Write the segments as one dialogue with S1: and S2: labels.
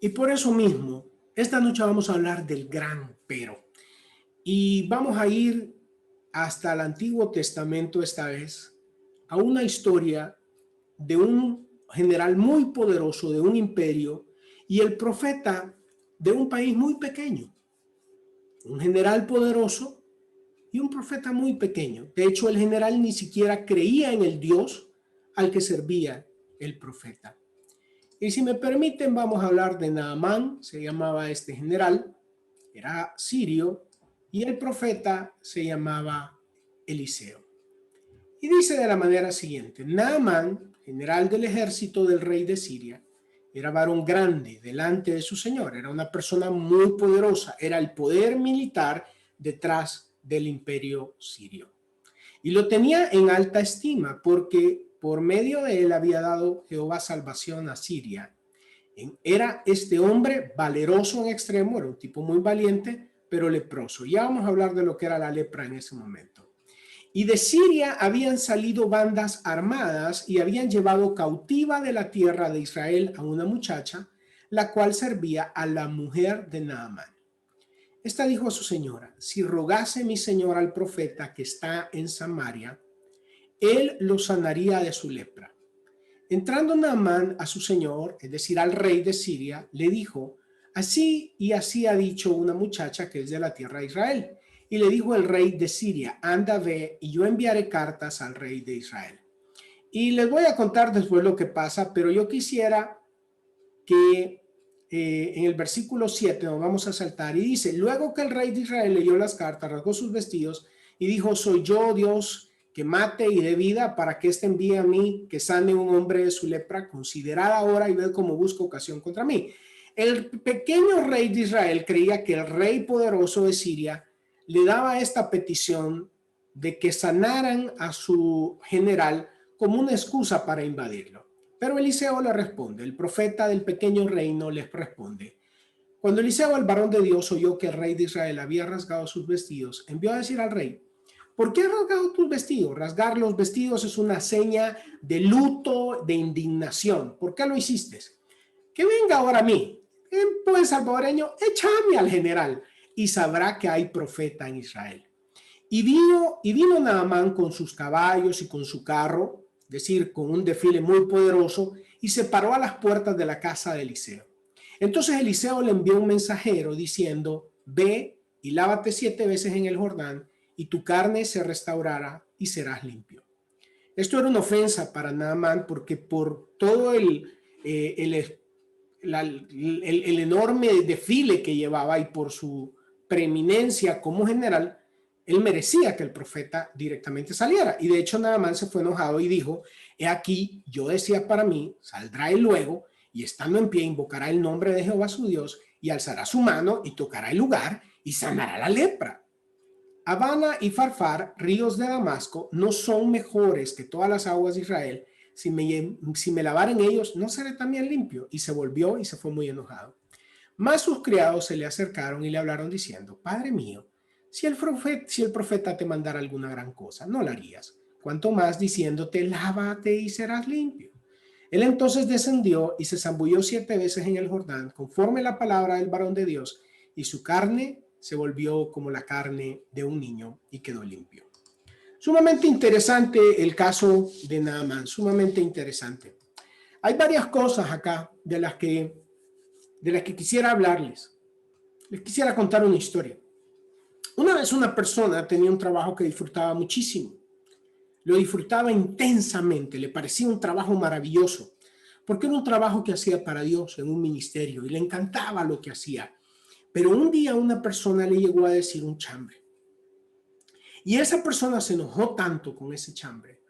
S1: Y por eso mismo, esta noche vamos a hablar del gran pero. Y vamos a ir hasta el Antiguo Testamento esta vez, a una historia de un general muy poderoso, de un imperio, y el profeta de un país muy pequeño. Un general poderoso y un profeta muy pequeño. De hecho, el general ni siquiera creía en el Dios al que servía el profeta. Y si me permiten, vamos a hablar de Naamán, se llamaba este general, era sirio, y el profeta se llamaba Eliseo. Y dice de la manera siguiente: Naamán, general del ejército del rey de Siria, era varón grande delante de su señor, era una persona muy poderosa, era el poder militar detrás del imperio sirio. Y lo tenía en alta estima porque por medio de él había dado Jehová salvación a Siria. Era este hombre valeroso en extremo, era un tipo muy valiente, pero leproso. Ya vamos a hablar de lo que era la lepra en ese momento. Y de Siria habían salido bandas armadas y habían llevado cautiva de la tierra de Israel a una muchacha, la cual servía a la mujer de Naamán. Esta dijo a su señora: si rogase mi señor al profeta que está en Samaria, él lo sanaría de su lepra. Entrando Naamán a su señor, es decir, al rey de Siria, le dijo: así y así ha dicho una muchacha que es de la tierra de Israel. Y le dijo el rey de Siria: anda, ve, y yo enviaré cartas al rey de Israel. Y les voy a contar después lo que pasa, pero yo quisiera que en el versículo 7 nos vamos a saltar y dice: luego que el rey de Israel leyó las cartas, rasgó sus vestidos y dijo: soy yo, Dios, que mate y dé vida, para que éste envíe a mí que sane un hombre de su lepra. Considerad ahora y ved cómo busca ocasión contra mí. El pequeño rey de Israel creía que el rey poderoso de Siria le daba esta petición de que sanaran a su general como una excusa para invadirlo. Pero Eliseo le responde, el profeta del pequeño reino les responde: cuando Eliseo, el varón de Dios, oyó que el rey de Israel había rasgado sus vestidos, envió a decir al rey: ¿por qué has rasgado tus vestidos? Rasgar los vestidos es una seña de luto, de indignación. ¿Por qué lo hiciste? Que venga ahora a mí. En buen salvadoreño, échame al general y sabrá que hay profeta en Israel. Y vino Naamán con sus caballos y con su carro, es decir, con un desfile muy poderoso, y se paró a las puertas de la casa de Eliseo. Entonces Eliseo le envió un mensajero diciendo: ve y lávate 7 veces en el Jordán, y tu carne se restaurará y serás limpio. Esto era una ofensa para Naamán, porque por todo el enorme desfile que llevaba y por su preeminencia como general, él merecía que el profeta directamente saliera. Y de hecho Naamán se fue enojado y dijo: he aquí, yo decía para mí, saldrá él luego, y estando en pie invocará el nombre de Jehová su Dios, y alzará su mano y tocará el lugar y sanará la lepra. Habana y Farfar, ríos de Damasco, no son mejores que todas las aguas de Israel. Si me lavar en ellos, ¿no seré también limpio? Y se volvió y se fue muy enojado. Mas sus criados se le acercaron y le hablaron diciendo: Padre mío, si el profeta te mandara alguna gran cosa, no la harías. Cuanto más diciéndote: lávate y serás limpio. Él entonces descendió y se zambulló 7 veces en el Jordán, conforme la palabra del varón de Dios, y su carne se volvió como la carne de un niño y quedó limpio. Sumamente interesante el caso de Naamán, sumamente interesante. Hay varias cosas acá de las que quisiera hablarles. Les quisiera contar una historia. Una vez una persona tenía un trabajo que disfrutaba muchísimo. Lo disfrutaba intensamente, le parecía un trabajo maravilloso, porque era un trabajo que hacía para Dios en un ministerio y le encantaba lo que hacía. Pero un día una persona le llegó a decir un chambre. Y esa persona se enojó tanto con ese chambre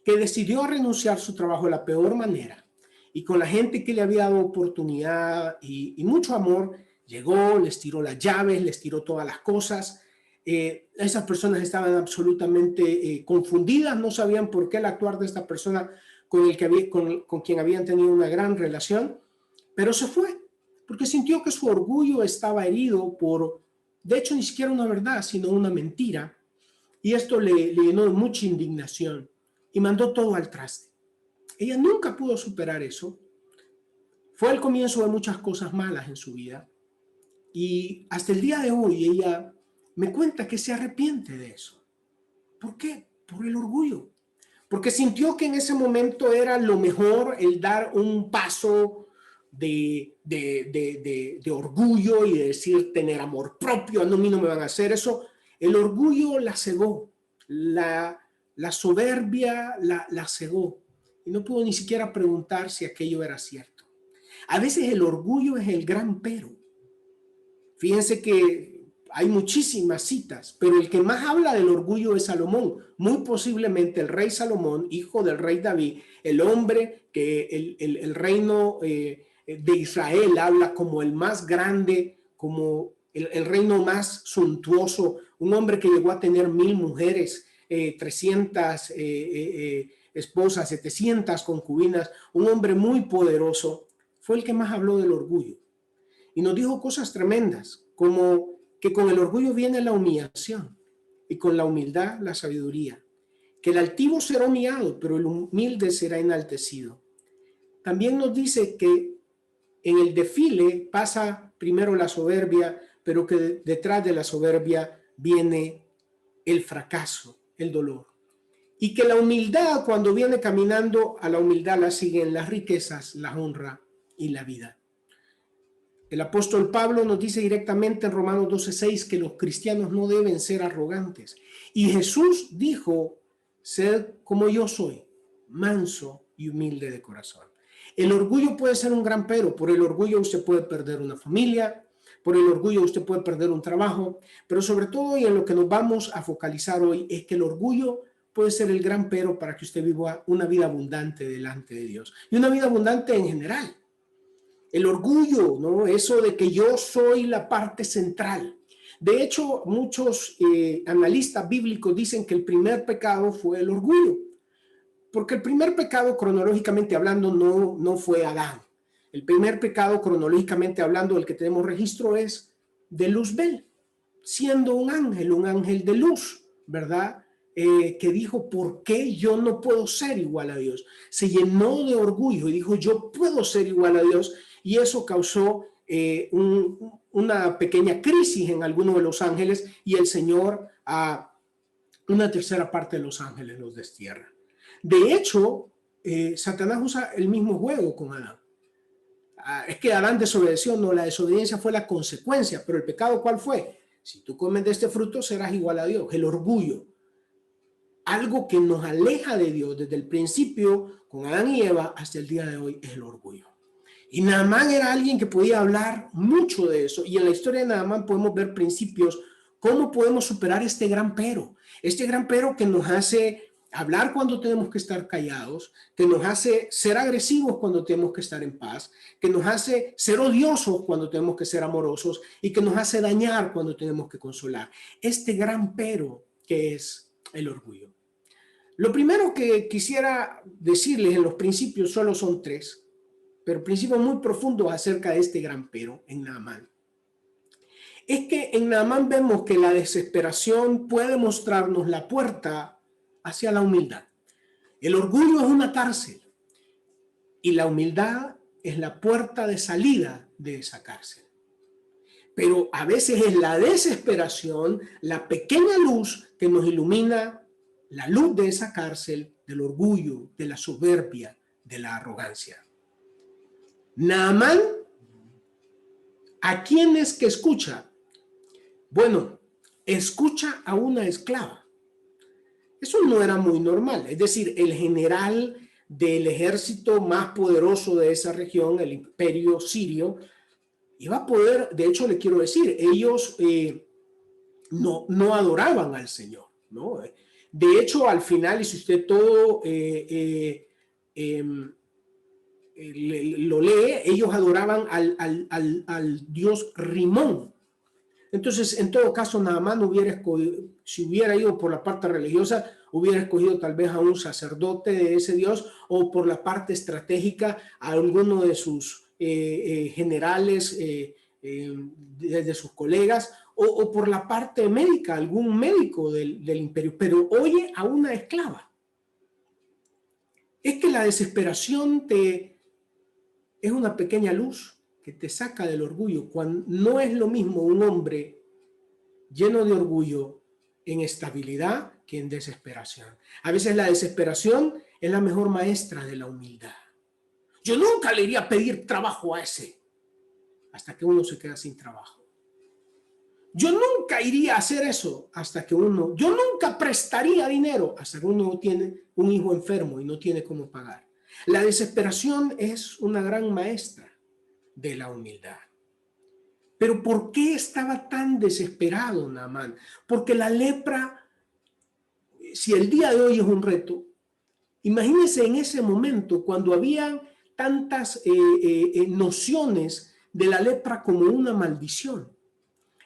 S1: que decidió renunciar a su trabajo de la peor manera. Y con la gente que le había dado oportunidad y mucho amor, llegó, les tiró las llaves, les tiró todas las cosas. Esas personas estaban absolutamente confundidas, no sabían por qué el actuar de esta persona con quien habían tenido una gran relación, pero se fue, porque sintió que su orgullo estaba herido por, de hecho, ni siquiera una verdad, sino una mentira, y esto le llenó de mucha indignación y mandó todo al traste. Ella nunca pudo superar eso. Fue el comienzo de muchas cosas malas en su vida. Y hasta el día de hoy ella me cuenta que se arrepiente de eso. ¿Por qué? Por el orgullo. Porque sintió que en ese momento era lo mejor el dar un paso de orgullo y de decir tener amor propio. A mí no me van a hacer eso. El orgullo la cegó, la soberbia la cegó. Y no pudo ni siquiera preguntar si aquello era cierto. A veces el orgullo es el gran pero. Fíjense que hay muchísimas citas, pero el que más habla del orgullo es Salomón. Muy posiblemente el rey Salomón, hijo del rey David, el hombre que el reino de Israel habla como el más grande, como el reino más suntuoso, un hombre que llegó a tener 1000 mujeres, 300 esposas, 700 concubinas, un hombre muy poderoso, fue el que más habló del orgullo. Y nos dijo cosas tremendas, como que con el orgullo viene la humillación y con la humildad la sabiduría. Que el altivo será humillado, pero el humilde será enaltecido. También nos dice que en el desfile pasa primero la soberbia, pero que detrás de la soberbia viene el fracaso, el dolor. Y que la humildad, cuando viene caminando, a la humildad la siguen las riquezas, la honra y la vida. El apóstol Pablo nos dice directamente en Romanos 12:6 que los cristianos no deben ser arrogantes. Y Jesús dijo, sed como yo soy, manso y humilde de corazón. El orgullo puede ser un gran pero. Por el orgullo usted puede perder una familia, por el orgullo usted puede perder un trabajo, pero sobre todo, y en lo que nos vamos a focalizar hoy, es que el orgullo puede ser el gran pero para que usted viva una vida abundante delante de Dios. Y una vida abundante en general. El orgullo, ¿no? Eso de que yo soy la parte central. De hecho, muchos analistas bíblicos dicen que el primer pecado fue el orgullo, porque el primer pecado, cronológicamente hablando, no fue Adán. El primer pecado, cronológicamente hablando, del que tenemos registro es de Luzbel, siendo un ángel de luz, ¿verdad? Que dijo, ¿por qué yo no puedo ser igual a Dios? Se llenó de orgullo y dijo, yo puedo ser igual a Dios. Y eso causó una pequeña crisis en algunos de los ángeles y el Señor a una tercera parte de los ángeles los destierra. De hecho, Satanás usa el mismo juego con Adán. Es que Adán desobedeció, no, la desobediencia fue la consecuencia, pero el pecado, ¿cuál fue? Si tú comes de este fruto serás igual a Dios, el orgullo. Algo que nos aleja de Dios desde el principio con Adán y Eva hasta el día de hoy es el orgullo. Y Naamán era alguien que podía hablar mucho de eso. Y en la historia de Naamán podemos ver principios, cómo podemos superar este gran pero que nos hace hablar cuando tenemos que estar callados, que nos hace ser agresivos cuando tenemos que estar en paz, que nos hace ser odiosos cuando tenemos que ser amorosos y que nos hace dañar cuando tenemos que consolar. Este gran pero que es el orgullo. Lo primero que quisiera decirles en los principios solo son 3, pero principios muy profundos acerca de este gran pero en Naamán. Es que en Naamán vemos que la desesperación puede mostrarnos la puerta hacia la humildad. El orgullo es una cárcel y la humildad es la puerta de salida de esa cárcel. Pero a veces es la desesperación, la pequeña luz que nos ilumina la luz de esa cárcel, del orgullo, de la soberbia, de la arrogancia. Naamán, ¿a quién es que escucha? Bueno, escucha a una esclava. Eso no era muy normal. Es decir, el general del ejército más poderoso de esa región, el imperio sirio, iba a poder, de hecho le quiero decir, ellos no adoraban al Señor, ¿no? De hecho, al final, y si usted todo lo lee, ellos adoraban al dios Rimón. Entonces, en todo caso, Naamán hubiera escogido, si hubiera ido por la parte religiosa, hubiera escogido tal vez a un sacerdote de ese dios, o por la parte estratégica a alguno de sus generales, de sus colegas, o por la parte médica, algún médico del imperio, pero oye a una esclava. Es que la desesperación te es una pequeña luz que te saca del orgullo. Cuando no es lo mismo un hombre lleno de orgullo en estabilidad que en desesperación. A veces la desesperación es la mejor maestra de la humildad. Yo nunca le iría a pedir trabajo a ese, hasta que uno se queda sin trabajo. Yo nunca iría a hacer eso hasta que yo nunca prestaría dinero hasta que uno tiene un hijo enfermo y no tiene cómo pagar. La desesperación es una gran maestra de la humildad. Pero ¿por qué estaba tan desesperado Naamán? Porque la lepra, si el día de hoy es un reto, imagínense en ese momento cuando había tantas nociones de la lepra como una maldición.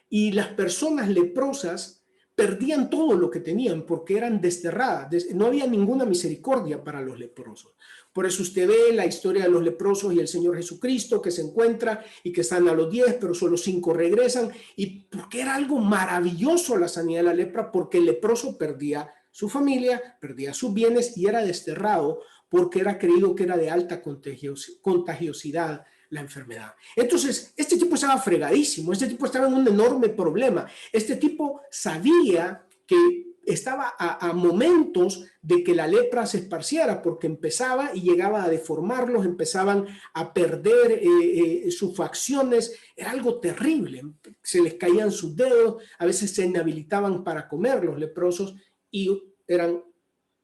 S1: Y las personas leprosas perdían todo lo que tenían porque eran desterradas. No había ninguna misericordia para los leprosos. Por eso usted ve la historia de los leprosos y el Señor Jesucristo que se encuentra y que están a los 10, pero solo 5 regresan. Y porque era algo maravilloso la sanidad de la lepra, porque el leproso perdía su familia, perdía sus bienes y era desterrado porque era creído que era de alta contagiosidad la enfermedad. Entonces, este tipo estaba fregadísimo, este tipo estaba en un enorme problema. Este tipo sabía que estaba a momentos de que la lepra se esparciera, porque empezaba y llegaba a deformarlos, empezaban a perder sus facciones, era algo terrible, se les caían sus dedos, a veces se inhabilitaban para comer los leprosos y eran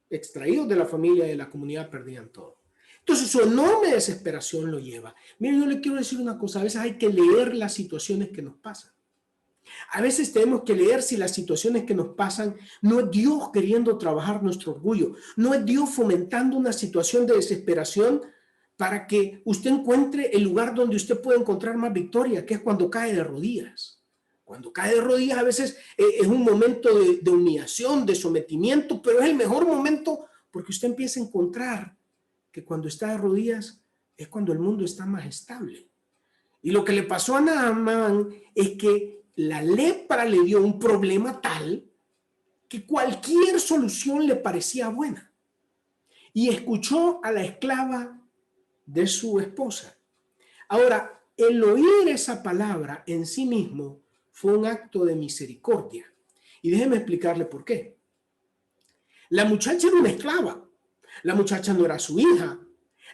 S1: extraídos de la familia y de la comunidad, perdían todo. Entonces su enorme desesperación lo lleva. Miren, yo le quiero decir una cosa, a veces hay que leer las situaciones que nos pasan. A veces tenemos que leer si las situaciones que nos pasan no es Dios queriendo trabajar nuestro orgullo, no es Dios fomentando una situación de desesperación para que usted encuentre el lugar donde usted puede encontrar más victoria, que es cuando cae de rodillas. Cuando cae de rodillas a veces es un momento de humillación, de sometimiento, pero es el mejor momento porque usted empieza a encontrar que cuando está de rodillas es cuando el mundo está más estable. Y lo que le pasó a Naamán es que la lepra le dio un problema tal que cualquier solución le parecía buena. Y escuchó a la esclava de su esposa. Ahora, el oír esa palabra en sí mismo fue un acto de misericordia. Y déjeme explicarle por qué. La muchacha era una esclava. La muchacha no era su hija.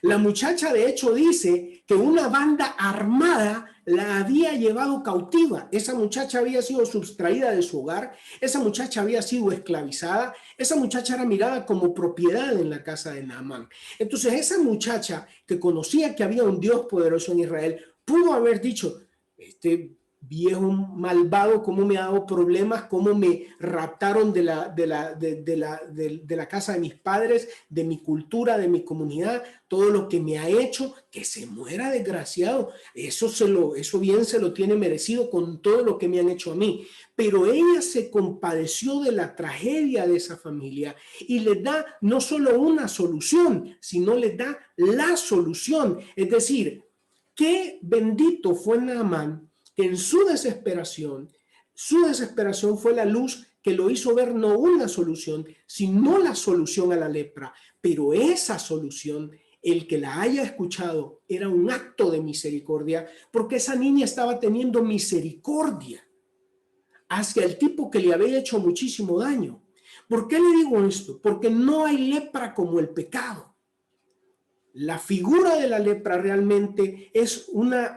S1: La muchacha de hecho dice que una banda armada la había llevado cautiva. Esa muchacha había sido sustraída de su hogar. Esa muchacha había sido esclavizada. Esa muchacha era mirada como propiedad en la casa de Naamán. Entonces esa muchacha que conocía que había un Dios poderoso en Israel pudo haber dicho, este viejo malvado, cómo me ha dado problemas, cómo me raptaron de la casa de mis padres, de mi cultura, de mi comunidad, todo lo que me ha hecho, que se muera desgraciado, eso bien se lo tiene merecido con todo lo que me han hecho a mí. Pero ella se compadeció de la tragedia de esa familia y le da no solo una solución, sino le da la solución. Es decir, qué bendito fue Naamán, que en su desesperación fue la luz que lo hizo ver no una solución, sino la solución a la lepra. Pero esa solución, el que la haya escuchado, era un acto de misericordia, porque esa niña estaba teniendo misericordia hacia el tipo que le había hecho muchísimo daño. ¿Por qué le digo esto? Porque no hay lepra como el pecado. La figura de la lepra realmente es una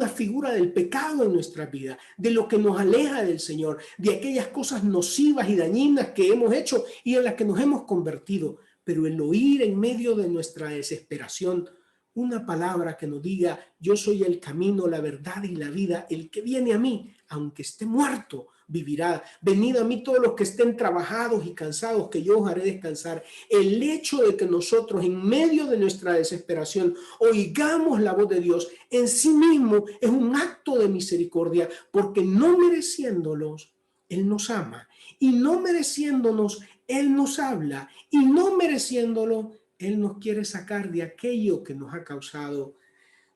S1: figura del pecado en nuestra vida, de lo que nos aleja del Señor, de aquellas cosas nocivas y dañinas que hemos hecho y en las que nos hemos convertido. Pero el oír en medio de nuestra desesperación una palabra que nos diga, yo soy el camino, la verdad y la vida, el que viene a mí, aunque esté muerto, vivirá. Venid a mí todos los que estén trabajados y cansados, que yo os haré descansar. El hecho de que nosotros en medio de nuestra desesperación oigamos la voz de Dios en sí mismo es un acto de misericordia, porque no mereciéndolos, Él nos ama, y no mereciéndonos, Él nos habla, y no mereciéndolo, Él nos quiere sacar de aquello que nos ha causado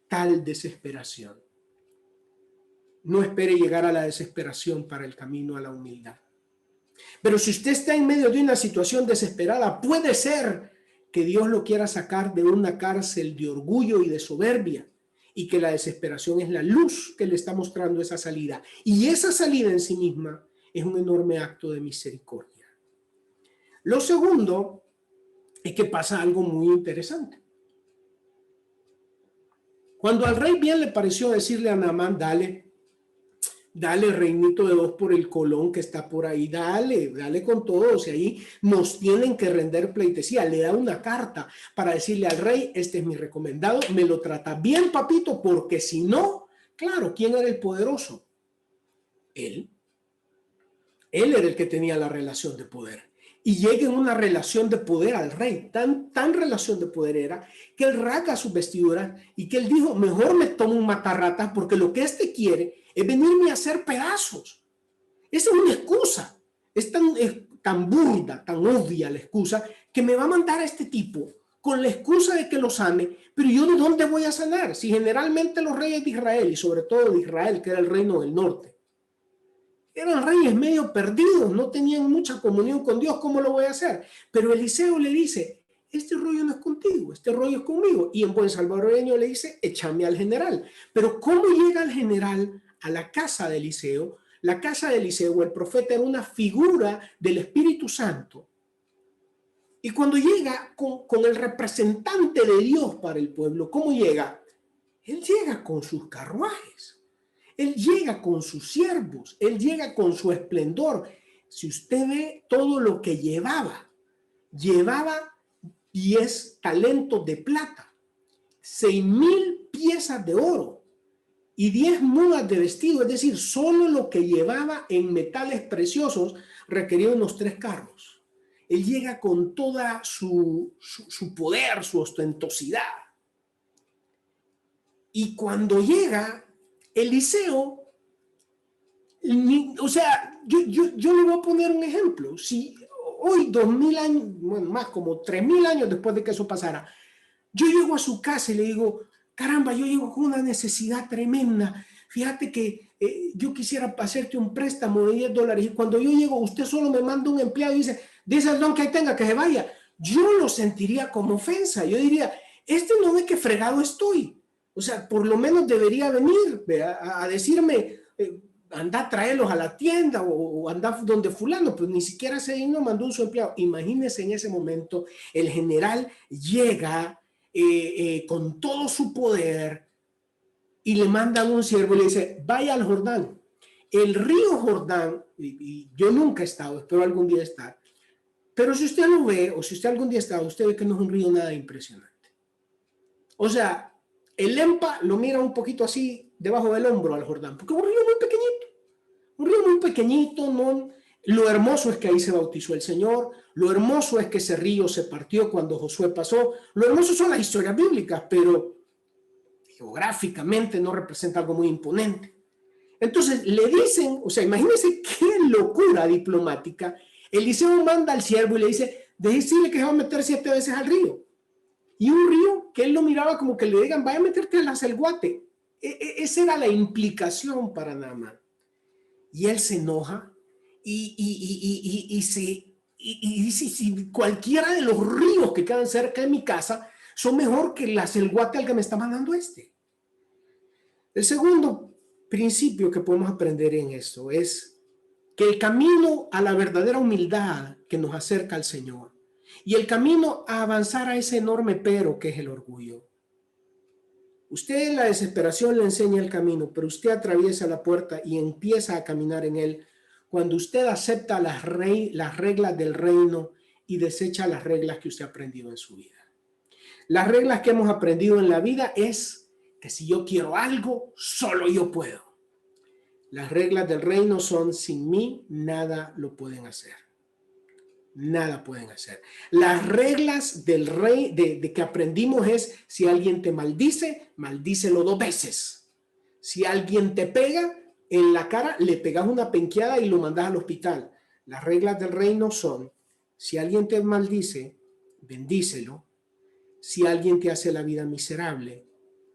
S1: tal desesperación. No espere llegar a la desesperación para el camino a la humildad. Pero si usted está en medio de una situación desesperada, puede ser que Dios lo quiera sacar de una cárcel de orgullo y de soberbia, y que la desesperación es la luz que le está mostrando esa salida. Y esa salida en sí misma es un enorme acto de misericordia. Lo segundo es que pasa algo muy interesante. Cuando al rey bien le pareció decirle a Naamán, dale reinito de 2 por el Colón que está por ahí, dale con todo, o sea, ahí nos tienen que render pleitesía. Le da una carta para decirle al rey, este es mi recomendado, me lo trata bien, papito, porque si no, claro, ¿quién era el poderoso? Él era el que tenía la relación de poder. Y llega en una relación de poder al rey, tan relación de poder era, que él rasga sus vestiduras y que él dijo, mejor me tomo un matarratas porque lo que este quiere es venirme a hacer pedazos. Esa es una excusa, es tan burda, tan obvia la excusa, que me va a mandar a este tipo con la excusa de que lo sane, pero yo ¿de dónde voy a sanar? Si generalmente los reyes de Israel, y sobre todo de Israel, que era el reino del norte, eran reyes medio perdidos, no tenían mucha comunión con Dios, ¿cómo lo voy a hacer? Pero Eliseo le dice, este rollo no es contigo, este rollo es conmigo. Y en buen salvadoreño le dice, échame al general. Pero ¿cómo llega el general a la casa de Eliseo? La casa de Eliseo, el profeta, era una figura del Espíritu Santo. Y cuando llega con el representante de Dios para el pueblo, ¿cómo llega? Él llega con sus carruajes. Él llega con sus siervos, él llega con su esplendor. Si usted ve todo lo que llevaba 10 talentos de plata, 6,000 piezas de oro y 10 mudas de vestido, es decir, solo lo que llevaba en metales preciosos requería unos 3 carros. Él llega con toda su poder, su ostentosidad. Y cuando llega Eliseo, o sea, yo le voy a poner un ejemplo. Si hoy, 2000 años, bueno, más como 3000 años después de que eso pasara, yo llego a su casa y le digo, caramba, yo llego con una necesidad tremenda. Fíjate que yo quisiera hacerte un préstamo de $10 y cuando yo llego, usted solo me manda un empleado y dice el don que tenga que se vaya. Yo lo sentiría como ofensa. Yo diría, este no ve que fregado estoy. O sea, por lo menos debería venir a decirme, anda a traerlos a la tienda o anda donde fulano, pues ni siquiera se dignó, mandó un su empleado. Imagínense en ese momento, el general llega con todo su poder y le mandan un siervo y le dice, vaya al Jordán. El río Jordán, y yo nunca he estado, espero algún día estar, pero si usted lo ve, o si usted algún día ha estado, usted ve que no es un río nada impresionante. O sea, el EMPA lo mira un poquito así debajo del hombro al Jordán, porque es un río muy pequeñito, ¿no? Lo hermoso es que ahí se bautizó el Señor, lo hermoso es que ese río se partió cuando Josué pasó, lo hermoso son las historias bíblicas, pero geográficamente no representa algo muy imponente. Entonces le dicen, o sea, imagínense qué locura diplomática, Eliseo manda al siervo y le dice, decirle que se va a meter 7 veces al río. Y un río que él lo miraba como que le digan, vaya a meterte al Acelguate. Esa era la implicación para Naamán. Y él se enoja y dice, si cualquiera de los ríos que quedan cerca de mi casa son mejor que el Acelguate al que me está mandando este. El segundo principio que podemos aprender en esto es que el camino a la verdadera humildad que nos acerca al Señor y el camino a avanzar a ese enorme pero que es el orgullo. Usted en la desesperación le enseña el camino, pero usted atraviesa la puerta y empieza a caminar en él cuando usted acepta las reglas del reino y desecha las reglas que usted ha aprendido en su vida. Las reglas que hemos aprendido en la vida es que si yo quiero algo, solo yo puedo. Las reglas del reino son, sin mí, nada lo pueden hacer. Nada pueden hacer. Las reglas del rey de que aprendimos es, si alguien te maldice, maldícelo 2 veces. Si alguien te pega en la cara, le pegas una penqueada y lo mandas al hospital. Las reglas del reino son, si alguien te maldice, bendícelo. Si alguien te hace la vida miserable,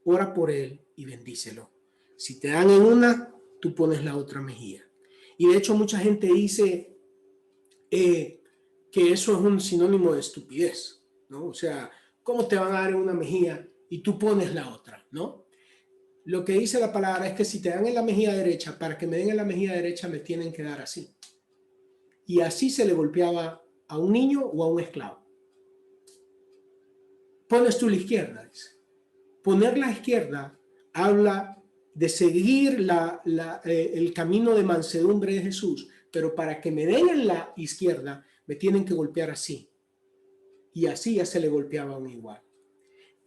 S1: ora por él y bendícelo. Si te dan en una, tú pones la otra mejilla. Y de hecho mucha gente dice que eso es un sinónimo de estupidez. ¿no? O sea, ¿cómo te van a dar en una mejilla y tú pones la otra, ¿no? Lo que dice la palabra es que si te dan en la mejilla derecha, para que me den en la mejilla derecha me tienen que dar así. Y así se le golpeaba a un niño o a un esclavo. Pones tú la izquierda, dice. Poner la izquierda habla de seguir el camino de mansedumbre de Jesús, pero para que me den en la izquierda me tienen que golpear así. Y así ya se le golpeaba a un igual.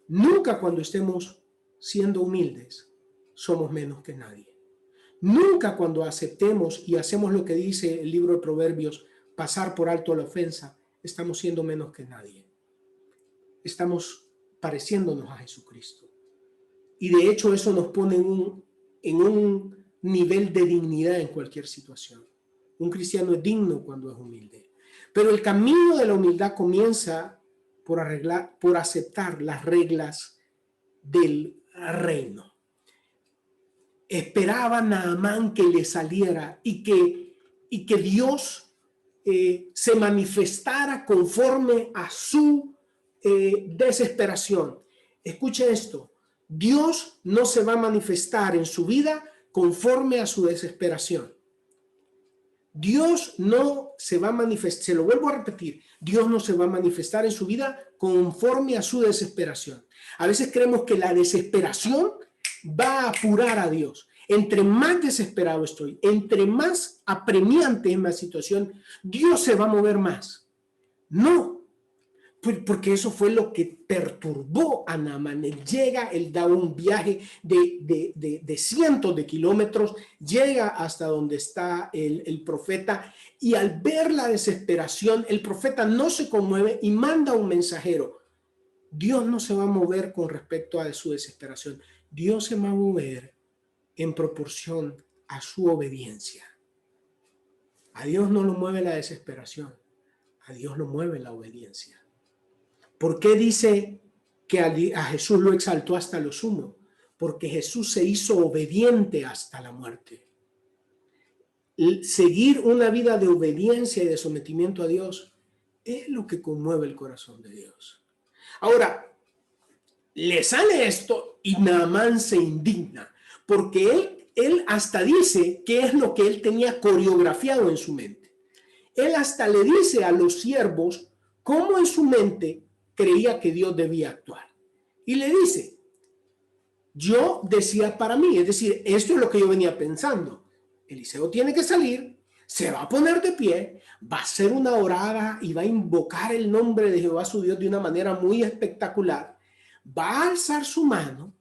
S1: Nunca cuando estemos siendo humildes somos menos que nadie. Nunca cuando aceptemos y hacemos lo que dice el libro de Proverbios, pasar por alto la ofensa, estamos siendo menos que nadie. Estamos pareciéndonos a Jesucristo. Y de hecho eso nos pone en un nivel de dignidad en cualquier situación. Un cristiano es digno cuando es humilde. Pero el camino de la humildad comienza por aceptar las reglas del reino. Esperaba Naamán que le saliera y que Dios se manifestara conforme a su desesperación. Escuche esto, Dios no se va a manifestar en su vida conforme a su desesperación. Dios no se va a manifestar, se lo vuelvo a repetir, Dios no se va a manifestar en su vida conforme a su desesperación. A veces creemos que la desesperación va a apurar a Dios. Entre más desesperado estoy, entre más apremiante es mi situación, Dios se va a mover más. No, porque eso fue lo que perturbó a Naamán. Él llega, él da un viaje de cientos de kilómetros, llega hasta donde está el profeta, y al ver la desesperación, el profeta no se conmueve y manda un mensajero. Dios no se va a mover con respecto a su desesperación. Dios se va a mover en proporción a su obediencia. A Dios no lo mueve la desesperación, a Dios lo mueve la obediencia. ¿Por qué dice que a Jesús lo exaltó hasta lo sumo? Porque Jesús se hizo obediente hasta la muerte. Seguir una vida de obediencia y de sometimiento a Dios es lo que conmueve el corazón de Dios. Ahora, le sale esto y Naamán se indigna, porque él hasta dice qué es lo que él tenía coreografiado en su mente. Él hasta le dice a los siervos cómo en su mente creía que Dios debía actuar. Y le dice, yo decía para mí, es decir, esto es lo que yo venía pensando. Eliseo tiene que salir, se va a poner de pie, va a hacer una orada y va a invocar el nombre de Jehová su Dios de una manera muy espectacular. Va a alzar su mano,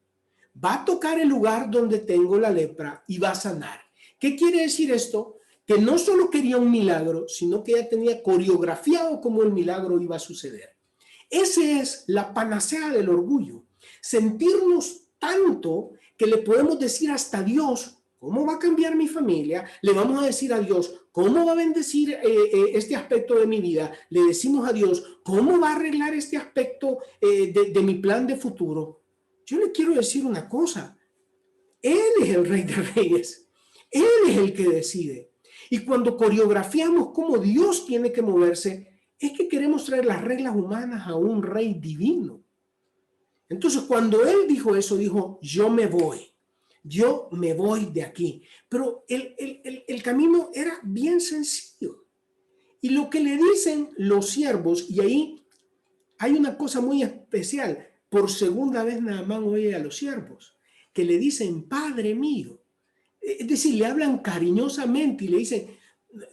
S1: va a tocar el lugar donde tengo la lepra y va a sanar. ¿Qué quiere decir esto? Que no solo quería un milagro, sino que ya tenía coreografiado cómo el milagro iba a suceder. Esa es la panacea del orgullo. Sentirnos tanto que le podemos decir hasta a Dios, ¿cómo va a cambiar mi familia? Le vamos a decir a Dios, ¿cómo va a bendecir este aspecto de mi vida? Le decimos a Dios, ¿cómo va a arreglar este aspecto de mi plan de futuro? Yo le quiero decir una cosa. Él es el Rey de Reyes. Él es el que decide. Y cuando coreografiamos cómo Dios tiene que moverse, es que queremos traer las reglas humanas a un Rey divino. Entonces, cuando él dijo eso, dijo, yo me voy de aquí. Pero el camino era bien sencillo. Y lo que le dicen los siervos, y ahí hay una cosa muy especial, por segunda vez Naamán oye a los siervos, que le dicen, Padre mío. Es decir, le hablan cariñosamente y le dicen,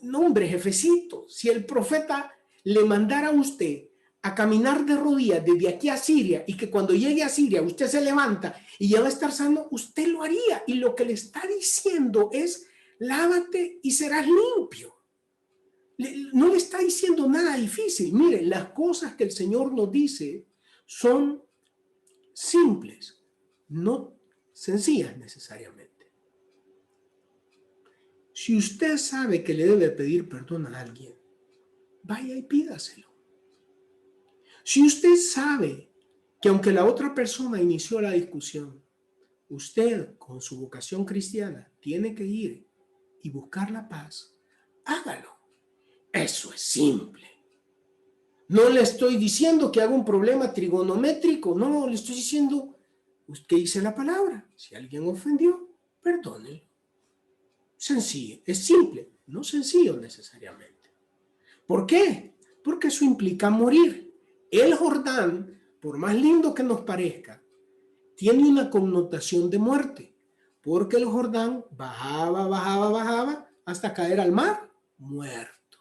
S1: no hombre, jefecito, si el profeta le mandara a usted a caminar de rodillas desde aquí a Siria y que cuando llegue a Siria usted se levanta y ya va a estar sano, usted lo haría. Y lo que le está diciendo es, lávate y serás limpio. No le está diciendo nada difícil. Mire, las cosas que el Señor nos dice son simples, no sencillas necesariamente. Si usted sabe que le debe pedir perdón a alguien, vaya y pídaselo. Si usted sabe que aunque la otra persona inició la discusión, usted con su vocación cristiana tiene que ir y buscar la paz, hágalo. Eso es simple. No le estoy diciendo que haga un problema trigonométrico, no, le estoy diciendo que dice la palabra. Si alguien ofendió, perdónenlo. Sencillo, es simple, no sencillo necesariamente. ¿Por qué? Porque eso implica morir. El Jordán, por más lindo que nos parezca, tiene una connotación de muerte, porque el Jordán bajaba hasta caer al mar muerto.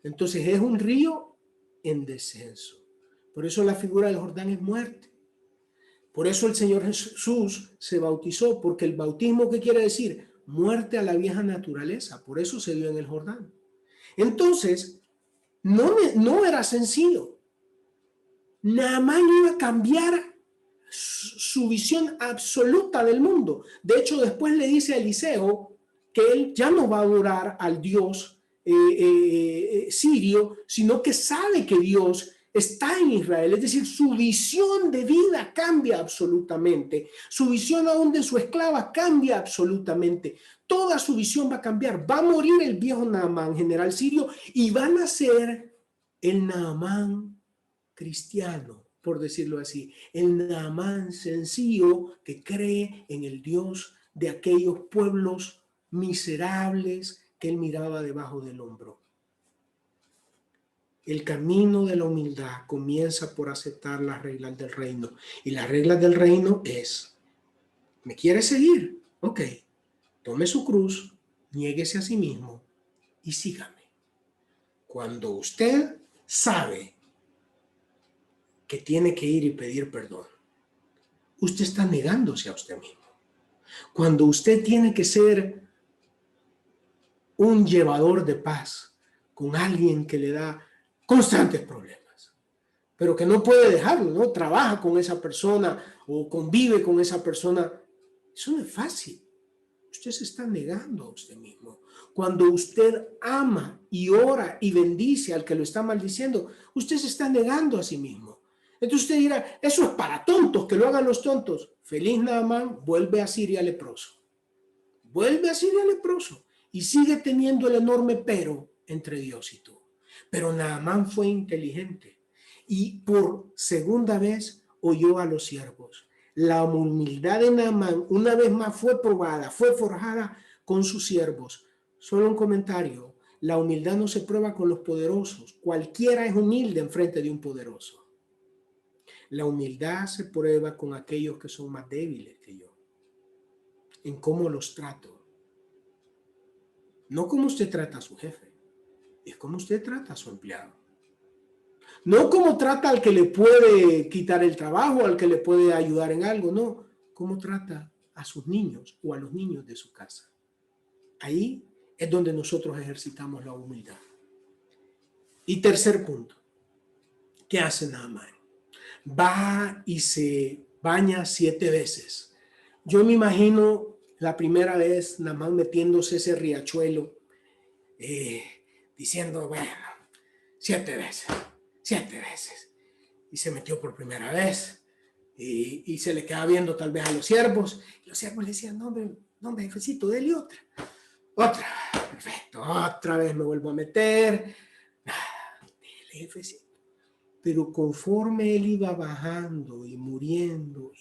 S1: Entonces es un río en descenso. Por eso la figura del Jordán es muerte. Por eso el Señor Jesús se bautizó, porque el bautismo, ¿qué quiere decir? Muerte a la vieja naturaleza. Por eso se dio en el Jordán. Entonces, no era sencillo. Naamán iba a cambiar su visión absoluta del mundo. De hecho, después le dice a Eliseo que él ya no va a adorar al Dios sirio, sino que sabe que Dios está en Israel. Es decir, su visión de vida cambia absolutamente. Su visión aún de su esclava cambia absolutamente. Toda su visión va a cambiar. Va a morir el viejo Naamán, general sirio, y va a nacer el Naamán cristiano, por decirlo así, el Naamán sencillo que cree en el Dios de aquellos pueblos miserables que él miraba debajo del hombro. El camino de la humildad comienza por aceptar las reglas del reino. Y las reglas del reino es, ¿me quiere seguir? Ok, tome su cruz, niéguese a sí mismo y sígame. Cuando usted sabe que tiene que ir y pedir perdón, usted está negándose a usted mismo. Cuando usted tiene que ser un llevador de paz con alguien que le da constantes problemas, pero que no puede dejarlo, ¿no? Trabaja con esa persona o convive con esa persona. Eso no es fácil. Usted se está negando a usted mismo. Cuando usted ama y ora y bendice al que lo está maldiciendo, usted se está negando a sí mismo. Entonces usted dirá, eso es para tontos, que lo hagan los tontos. Feliz Naamán vuelve a Siria leproso. Vuelve a Siria leproso y sigue teniendo el enorme pero entre Dios y tú. Pero Naamán fue inteligente y por segunda vez oyó a los siervos. La humildad de Naamán una vez más fue probada, fue forjada con sus siervos. Solo un comentario, la humildad no se prueba con los poderosos. Cualquiera es humilde en frente de un poderoso. La humildad se prueba con aquellos que son más débiles que yo, en cómo los trato. No como usted trata a su jefe, es como usted trata a su empleado. No como trata al que le puede quitar el trabajo, al que le puede ayudar en algo, no. Cómo trata a sus niños o a los niños de su casa. Ahí es donde nosotros ejercitamos la humildad. Y tercer punto, ¿qué hace Naamán? Va y se baña 7 veces. Yo me imagino la primera vez Naamán metiéndose ese riachuelo, diciendo, bueno, 7 veces. 7 veces. Y se metió por primera vez. Y se le queda viendo tal vez a los siervos. Y los siervos le decían, no, hombre, jefecito, dele otra. Otra. Perfecto. Otra vez me vuelvo a meter. Dele, jefecito. Pero conforme él iba bajando y muriendo,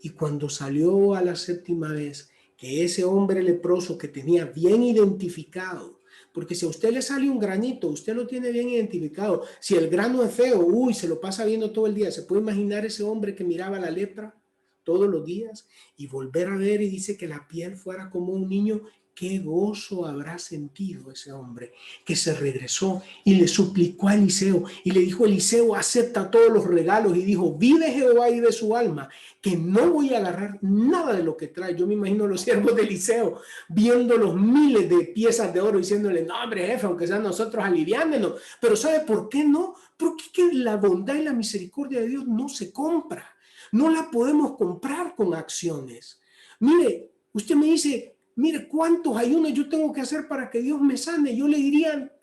S1: y cuando salió a la 7ª vez, que ese hombre leproso que tenía bien identificado, porque si a usted le sale un granito, usted lo tiene bien identificado. Si el grano es feo, se lo pasa viendo todo el día. ¿Se puede imaginar ese hombre que miraba la lepra todos los días y volver a ver y dice que la piel fuera como un niño? Qué gozo habrá sentido ese hombre que se regresó y le suplicó a Eliseo y le dijo, Eliseo, acepta todos los regalos, y dijo, vive Jehová y de su alma, que no voy a agarrar nada de lo que trae. Yo me imagino los siervos de Eliseo viendo los miles de piezas de oro diciéndole, no hombre jefe, aunque sean nosotros, aliviánenos. Pero ¿sabe por qué no? Porque que la bondad y la misericordia de Dios no se compra. No la podemos comprar con acciones. Mire, usted me dice, mire, ¿cuántos ayunos yo tengo que hacer para que Dios me sane? Yo le diría,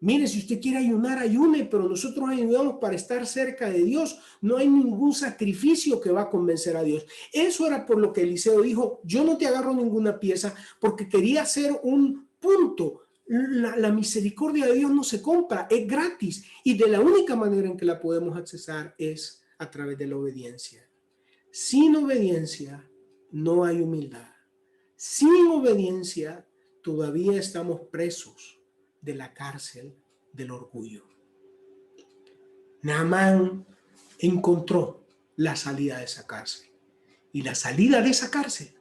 S1: mire, si usted quiere ayunar, ayune, pero nosotros ayudamos para estar cerca de Dios. No hay ningún sacrificio que va a convencer a Dios. Eso era por lo que Eliseo dijo, yo no te agarro ninguna pieza, porque quería hacer un punto La misericordia de Dios no se compra, es gratis. Y de la única manera en que la podemos accesar es a través de la obediencia. Sin obediencia no hay humildad. Sin obediencia todavía estamos presos de la cárcel del orgullo. Naamán encontró la salida de esa cárcel. Y la salida de esa cárcel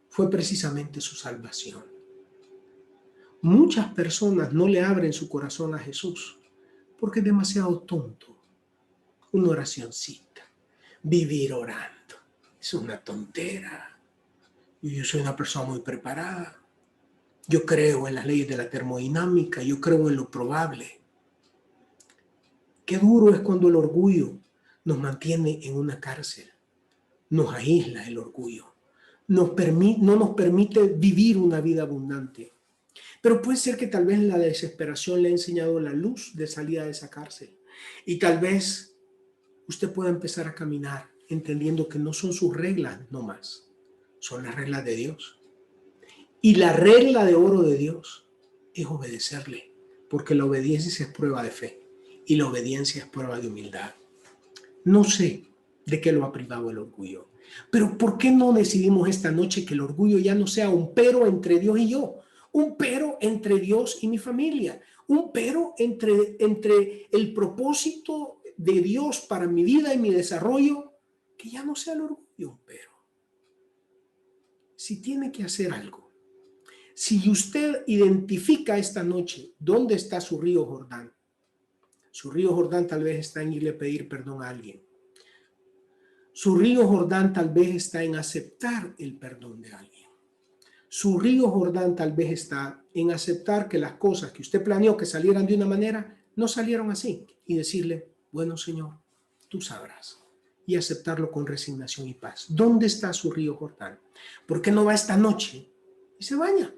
S1: fue precisamente su salvación. Muchas personas no le abren su corazón a Jesús porque es demasiado tonto. Una oracioncita, vivir orando, es una tontera. Yo soy una persona muy preparada. Yo creo en las leyes de la termodinámica, yo creo en lo probable. Qué duro es cuando el orgullo nos mantiene en una cárcel, nos aísla el orgullo, no nos permite vivir una vida abundante. Pero puede ser que tal vez la desesperación le ha enseñado la luz de salida de esa cárcel. Y tal vez usted pueda empezar a caminar entendiendo que no son sus reglas nomás, son las reglas de Dios. Y la regla de oro de Dios es obedecerle, porque la obediencia es prueba de fe y la obediencia es prueba de humildad. No sé de qué lo ha privado el orgullo, pero ¿por qué no decidimos esta noche que el orgullo ya no sea un pero entre Dios y yo? Un pero entre Dios y mi familia, un pero entre el propósito de Dios para mi vida y mi desarrollo, que ya no sea el orgullo un pero. Si tiene que hacer algo, si usted identifica esta noche dónde está su río Jordán tal vez está en irle a pedir perdón a alguien. Su río Jordán tal vez está en aceptar el perdón de alguien. Su río Jordán tal vez está en aceptar que las cosas que usted planeó que salieran de una manera, no salieron así. Y decirle, bueno, Señor, tú sabrás. Y aceptarlo con resignación y paz. ¿Dónde está su río Jordán? ¿Por qué no va esta noche y se baña?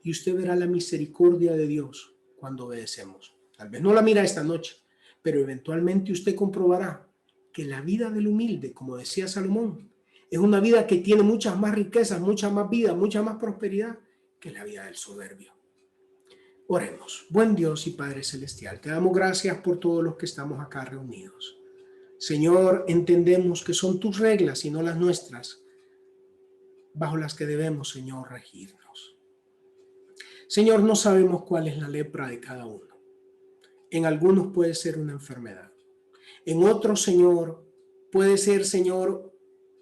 S1: Y usted verá la misericordia de Dios cuando obedecemos. Tal vez no la mira esta noche, pero eventualmente usted comprobará que la vida del humilde, como decía Salomón, es una vida que tiene muchas más riquezas, mucha más vida, mucha más prosperidad que la vida del soberbio. Oremos. Buen Dios y Padre Celestial, te damos gracias por todos los que estamos acá reunidos. Señor, entendemos que son tus reglas y no las nuestras, bajo las que debemos, Señor, regirnos. Señor, no sabemos cuál es la lepra de cada uno. En algunos puede ser una enfermedad. En otros, Señor, puede ser, Señor,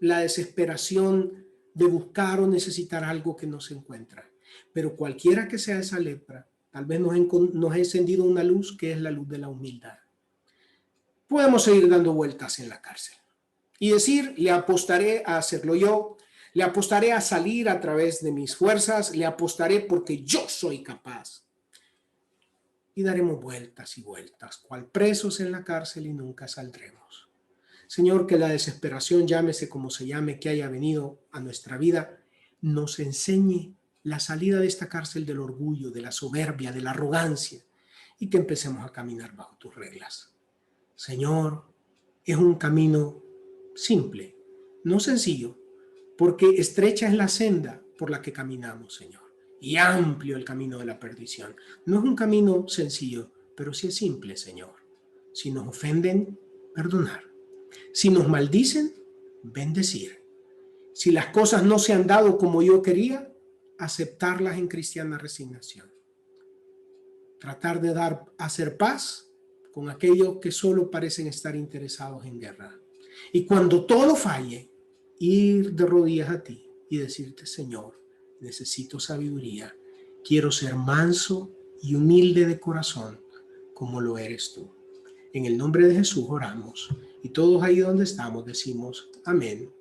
S1: la desesperación de buscar o necesitar algo que no se encuentra. Pero cualquiera que sea esa lepra, tal vez nos ha encendido una luz que es la luz de la humildad. Podemos seguir dando vueltas en la cárcel y decir, le apostaré a hacerlo yo, le apostaré a salir a través de mis fuerzas, le apostaré porque yo soy capaz. Y daremos vueltas y vueltas, cual presos en la cárcel y nunca saldremos. Señor, que la desesperación, llámese como se llame, que haya venido a nuestra vida, nos enseñe la salida de esta cárcel del orgullo, de la soberbia, de la arrogancia, y que empecemos a caminar bajo tus reglas. Señor, es un camino simple, no sencillo, porque estrecha es la senda por la que caminamos, Señor, y amplio el camino de la perdición. No es un camino sencillo, pero sí es simple, Señor. Si nos ofenden, perdonar. Si nos maldicen, bendecir. Si las cosas no se han dado como yo quería, aceptarlas en cristiana resignación. Tratar de hacer paz con aquellos que solo parecen estar interesados en guerra. Y cuando todo falle, ir de rodillas a ti y decirte, Señor, necesito sabiduría. Quiero ser manso y humilde de corazón como lo eres tú. En el nombre de Jesús oramos. Y todos ahí donde estamos decimos amén